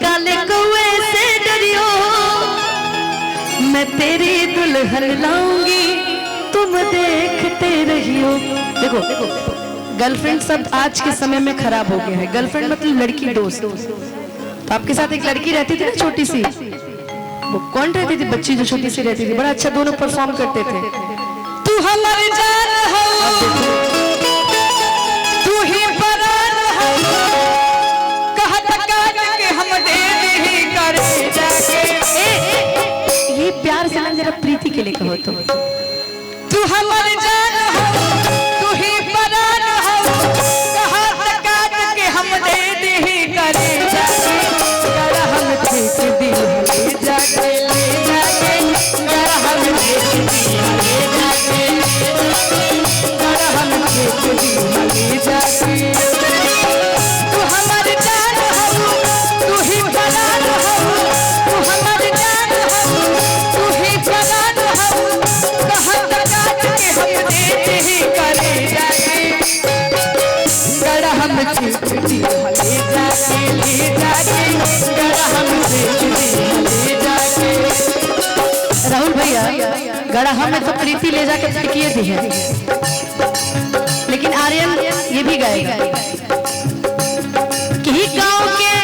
काले कौए से डरियो, मैं तेरी दुल्हन लाऊंगी, तुम देखते रहियो। देखो गर्लफ्रेंड सब आज के समय में खराब हो गया है। गर्लफ्रेंड मतलब लड़की दोस्त। तो आपके साथ एक लड़की रहती थी ना छोटी सी, वो कौन रहती थी? बच्ची जो छोटी सी रहती थी, बड़ा अच्छा दोनों परफॉर्म करते थे। तू हमारी जान हो, तू ही परान हो, कहत काट के हम दे नहीं करे जाके। ये प्यार से ना जरा प्रीति के लिए कहो तो। तू हमारी जान हो, तू ही परान हो, कहत काट के हम दे नहीं करे जाके। कर हम ठीक दिल ले जाके, ले जाके, कर हम ठीक दिल ले जाके, कर हम ठीक दिल ले जाके। तू हमारी जान हो, तू ही परान हो, तू हमारी जान हो, तू ही परान हो, कहत काट के हम देते ही करे जाके। कर हम ठीक दिल ले जाके, ले जाके, कर हम ठीक दिल ले जाके। राहुल भैया गढ़ा में तो प्रीति ले जाके फेंकिए दी है, लेकिन आर्यन ये भी गाएगा कि गांव के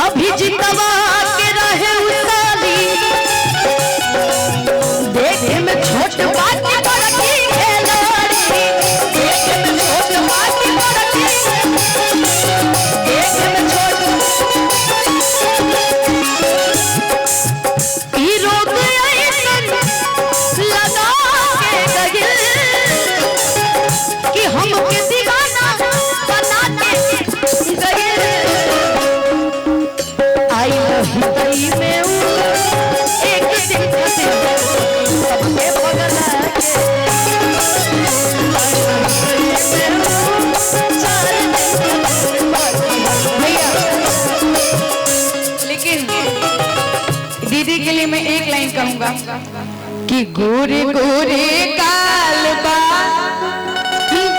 अभी जितवा के रहे उसाली, देखे में छोट बात बड़की खिलाड़ी, देखे में छोट बात बड़की, देखे में छोट ही रोग ऐसन लगा के गए कि हमके दीवाना बनाते गए। आई लही में एक दिन सबके बगल भैया। लेकिन दीदी के लिए मैं एक लाइन कहूंगा कि गोरे गोरे गाल बा,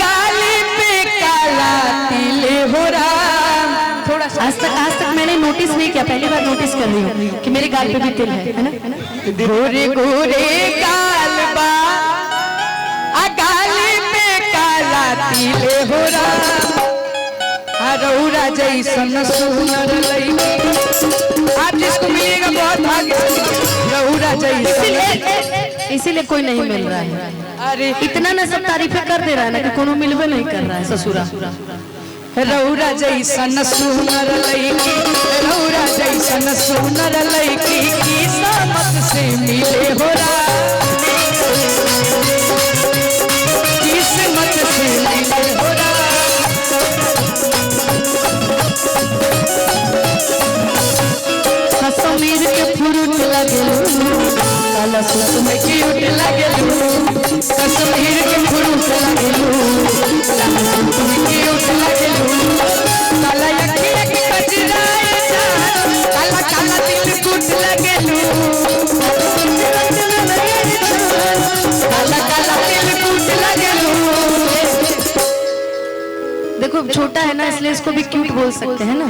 गाल पे काला तिल हो राम। थोड़ा आज तक मैंने नोटिस नहीं किया, पहली बार नोटिस कर रही हूँ कि मेरे गाल पे भी तिल है ना। गोरे गोरे गाल बा, गाल पे काला तिल हो राम। रौरा जैसन सुनर लईकी, आप जिसको मिलेगा बहुत भाग्य। रौरा जैसन, इसीलिए कोई नहीं मिल रहा है। अरे इतना ना सब तारीफें कर दे रहा है ना कि कोनो मिलवे नहीं कर रहा है ससुरा। रौरा जैसन सुनर लईकी, रौरा जैसन सुनर लईकी, किस्मत से मिले हो रा, किस्मत से मिले हो रा। कश्मीर के फ्रूट लगेलू, काला सूट में क्यूट लगेलू। कश्मीर के फ्रूट लगेलू, काला सूट में क्यूट लगेलू। काला अखियाँ की कजराए जान, काला काला तिलकुट लगेलू। काला काला तिलकुट लगेलू। देखो छोटा है ना, इसलिए इसको भी क्यूट बोल सकते हैं ना।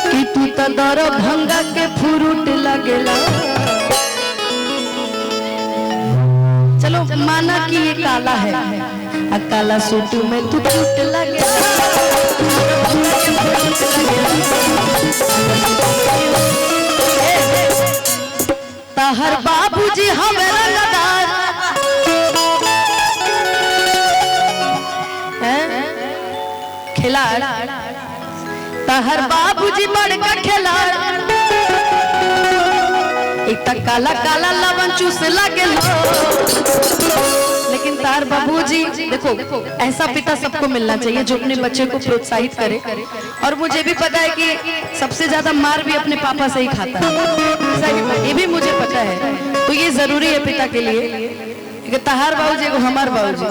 कि तू तो दरभंगा के फ्रूट लगेला। चलो माना कि ये काला है, काला सूट में तू क्यूट लगेला। तहर बाबूजी हमारा लदार खिलाड़, तहर बाबूजी बड़का खिलाड़। एक तक काला काला लवन चूस लगे, लेकिन तार बाबूजी देखो ऐसा पिता सबको मिलना चाहिए जो अपने बच्चे को प्रोत्साहित करे। और मुझे भी पता है कि सबसे ज्यादा मार भी अपने पापा से ही खाता है, ये भी मुझे पता है। तो ये जरूरी है पिता के लिए। तहार बाबूजी को हमार बाबूजी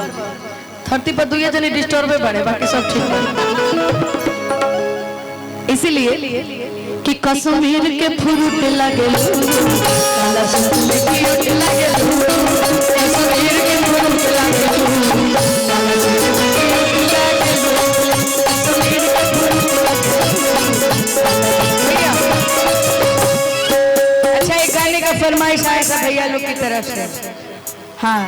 धरती पर दुनिया जने डिस्टर्ब बढ़े, बाकी सब ठीक है। इसीलिए कि कश्मीर के फ्रूट लगेलू, काला सूट में क्यूट लगेलू। कश्मीर के फ्रूट लगेलू, काला सूट में क्यूट लगेलू। कश्मीर के फ्रूट लगेलू। फरमाइश आया था भैया लोग की तरफ से। हाँ